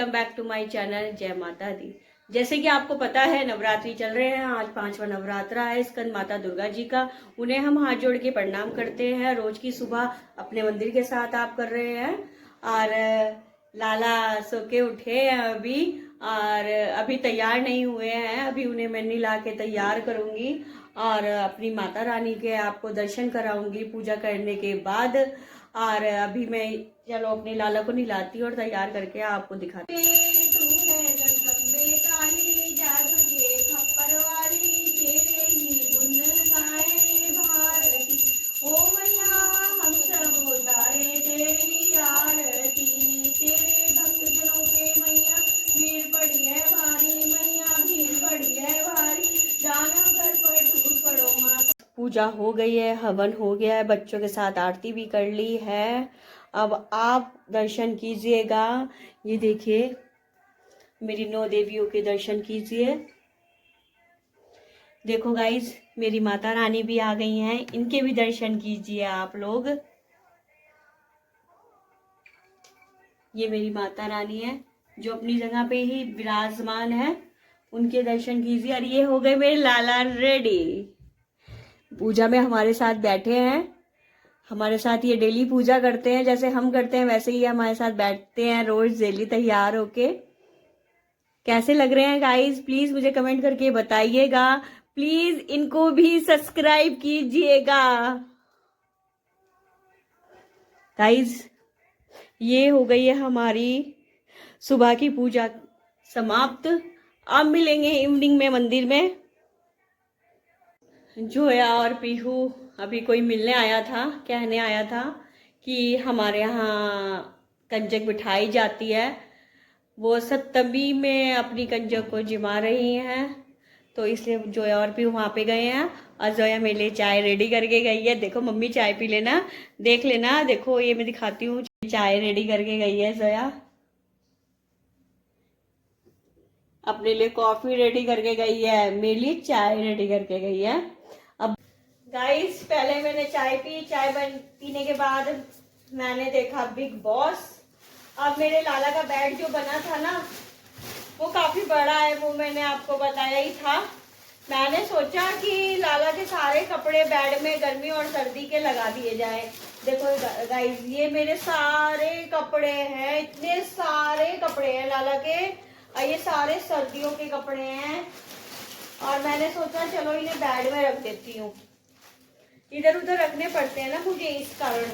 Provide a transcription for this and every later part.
Welcome back to my channel जय माता दी। जैसे कि आपको पता है नवरात्रि चल रहे हैं, आज 5वां नवरात्रा है स्कंद माता दुर्गा जी का। उन्हें हम हाथ जोड़ के प्रणाम करते हैं। रोज की सुबह अपने मंदिर के साथ आप कर रहे हैं। और लाला सो के उठे हैं अभी, और अभी तैयार नहीं हुए हैं। अभी उन्हें मैं नहला के तैयार करूंगी और अपनी माता रानी के आपको दर्शन कराऊंगी पूजा करने के बाद। और अभी मैं चलो अपने लाला को नहलाती हूँ और तैयार करके आपको दिखाती हूँ। पूजा हो गई है, हवन हो गया है, बच्चों के साथ आरती भी कर ली है। अब आप दर्शन कीजिएगा। ये देखिए मेरी 9 देवियों के दर्शन कीजिए। देखो गाइज मेरी माता रानी भी आ गई हैं, इनके भी दर्शन कीजिए आप लोग। ये मेरी माता रानी है जो अपनी जगह पे ही विराजमान है, उनके दर्शन कीजिए। और ये हो गए मेरे लाला रेडी, पूजा में हमारे साथ बैठे हैं। हमारे साथ ये डेली पूजा करते हैं, जैसे हम करते हैं वैसे ही हमारे साथ बैठते हैं रोज डेली तैयार होके। कैसे लग रहे हैं गाइस, प्लीज मुझे कमेंट करके बताइएगा। प्लीज इनको भी सब्सक्राइब कीजिएगा गाइस। ये हो गई है हमारी सुबह की पूजा समाप्त। अब मिलेंगे इवनिंग में मंदिर में। जोया और पीहू अभी कोई मिलने आया था, कहने आया था कि हमारे यहाँ कंजक बिठाई जाती है। वो सप्तमी में अपनी कंजक को जिमा रही हैं, तो इसलिए जोया और पीहू वहाँ पे गए हैं। और जोया मेरे लिए चाय रेडी करके गई है। देखो मम्मी चाय पी लेना, देख लेना। देखो ये मैं दिखाती हूँ, चाय रेडी करके गई है जोया। अपने लिए कॉफी रेडी करके गई है, मेरे लिए चाय रेडी करके गई है। अब गाइस पहले मैंने चाय पी, पीने के बाद मैंने देखा बिग बॉस। अब मेरे लाला का बेड जो बना था ना वो काफी बड़ा है, वो मैंने आपको बताया ही था। मैंने सोचा कि लाला के सारे कपड़े बेड में गर्मी और सर्दी के लगा दिए जाए। देखो गाइस ये मेरे सारे कपड़े हैं, इतने सारे कपड़े हैं लाला के, और ये सारे सर्दियों के कपड़े हैं। और मैंने सोचा चलो इन्हें बेड में रख देती हूँ, इधर उधर रखने पड़ते हैं ना मुझे, इस कारण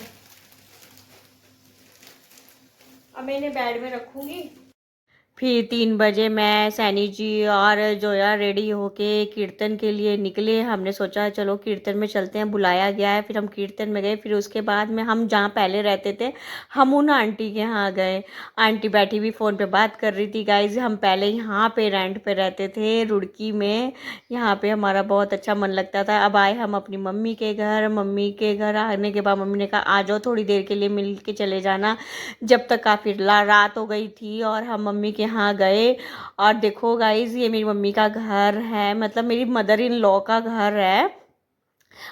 अब मैं इन्हें बेड में रखूंगी। फिर 3 बजे मैं, सैनी जी और जोया रेडी होके कीर्तन के लिए निकले। हमने सोचा चलो कीर्तन में चलते हैं, बुलाया गया है। फिर हम कीर्तन में गए। फिर उसके बाद में हम जहाँ पहले रहते थे हम उन आंटी के यहाँ गए। आंटी बैठी हुई फ़ोन पे बात कर रही थी। गाइज हम पहले यहाँ पे रेंट पे रहते थे रुड़की में, यहाँ पे हमारा बहुत अच्छा मन लगता था। अब आए हम अपनी मम्मी के घर। मम्मी के घर आने के बाद मम्मी ने कहा आ जाओ थोड़ी देर के लिए मिल के चले जाना, जब तक काफ़ी रात हो गई थी। और हम मम्मी के यहाँ गए। और देखो गाइज ये मेरी मम्मी का घर है, मतलब मेरी मदर इन लॉ का घर है।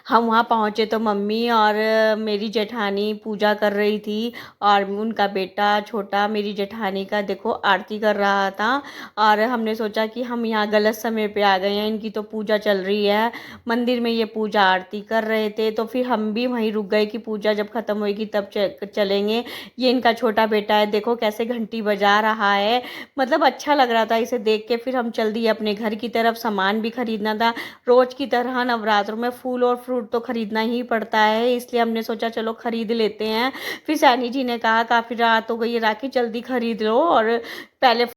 हम वहाँ पहुँचे तो मम्मी और मेरी जेठानी पूजा कर रही थी, और उनका बेटा छोटा मेरी जेठानी का देखो आरती कर रहा था। और हमने सोचा कि हम यहाँ गलत समय पे आ गए हैं, इनकी तो पूजा चल रही है मंदिर में, ये पूजा आरती कर रहे थे। तो फिर हम भी वहीं रुक गए कि पूजा जब ख़त्म होएगी तब चलेंगे। ये इनका छोटा बेटा है, देखो कैसे घंटी बजा रहा है, मतलब अच्छा लग रहा था इसे देख के। फिर हम चल दिए अपने घर की तरफ, सामान भी खरीदना था। रोज की तरह नवरात्रों में फूल और फ्रूट तो खरीदना ही पड़ता है, इसलिए हमने सोचा चलो खरीद लेते हैं। फिर सैनी जी ने कहा काफ़ी रात हो गई है राखी, जल्दी खरीद लो। और पहले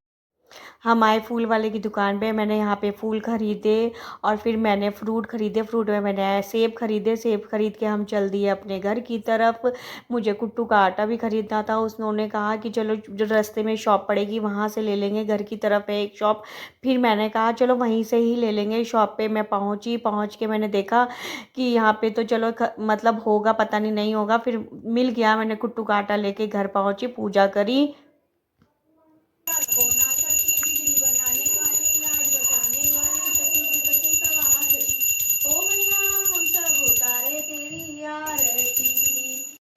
हम आए फूल वाले की दुकान पे, मैंने यहाँ पे फूल खरीदे और फिर मैंने फ्रूट खरीदे। फ्रूट में मैंने सेब खरीदे, सेब खरीद के हम चल दिए अपने घर की तरफ। मुझे कुट्टू का आटा भी खरीदना था, उन्होंने कहा कि चलो जो रास्ते में शॉप पड़ेगी वहाँ से ले लेंगे, घर की तरफ है एक शॉप। फिर मैंने कहा चलो वहीं से ही ले लेंगे। शॉप पे मैं पहुँच के मैंने देखा कि यहाँ पे तो चलो मतलब होगा, पता नहीं होगा, फिर मिल गया। मैंने कुट्टू का आटा लेके घर पहुँची, पूजा करी।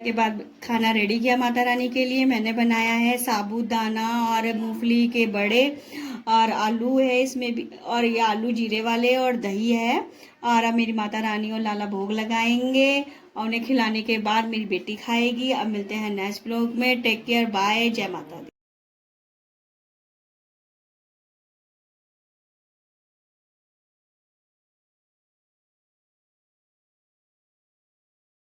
के बाद खाना रेडी किया माता रानी के लिए। मैंने बनाया है साबूदाना और मूंगफली के बड़े, और आलू है इसमें भी, और ये आलू जीरे वाले, और दही है। और अब मेरी माता रानी और लाला भोग लगाएंगे और उन्हें खिलाने के बाद मेरी बेटी खाएगी। अब मिलते हैं नेक्स्ट ब्लॉग में। टेक केयर, बाय, जय माता दी।